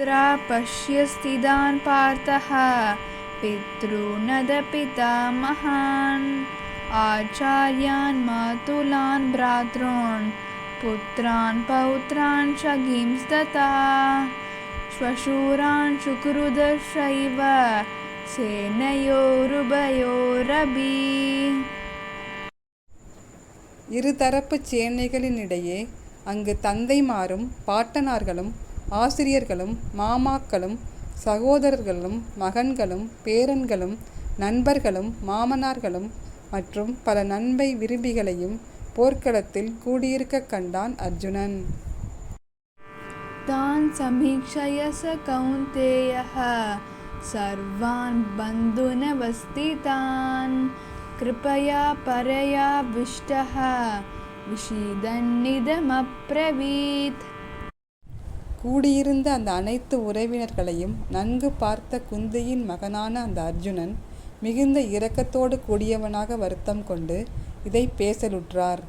तत्रा पश्य स्थितान् पार्थः पितॄनदपितामहान् आचार्यान् मातुलान् भ्रातॄन् पुत्रान् पौत्रान् सखींस्तथा श्वशुरान् शुक्रुदशैव சேனையோருபயோரபி. இருதரப்பு சேனைகளினிடையே அங்கு தந்தைமாரும் பாட்டனார்களும் ஆசிரியர்களும் மாமாக்களும் சகோதரர்களும் மகன்களும் பேரன்களும் நண்பர்களும் மாமனார்களும் மற்றும் பல நன்மை விரும்பிகளையும் போர்க்களத்தில் கூடியிருக்க கண்டான் அர்ஜுனன். தான் சமீக்ஷய ச கௌந்தேயः सर्वान् बन्धुनवस्थितान् कृपया परयाविष्टः விஷீதன்னிதமப்ரவீத். கூடியிருந்த அந்த அனைத்து உறவினர்களையும் நன்கு பார்த்த குந்தியின் மகனான அந்த அர்ஜுனன் மிகுந்த இரக்கத்தோடு கூடியவனாக வருத்தம் கொண்டு இதை பேசலுற்றார்.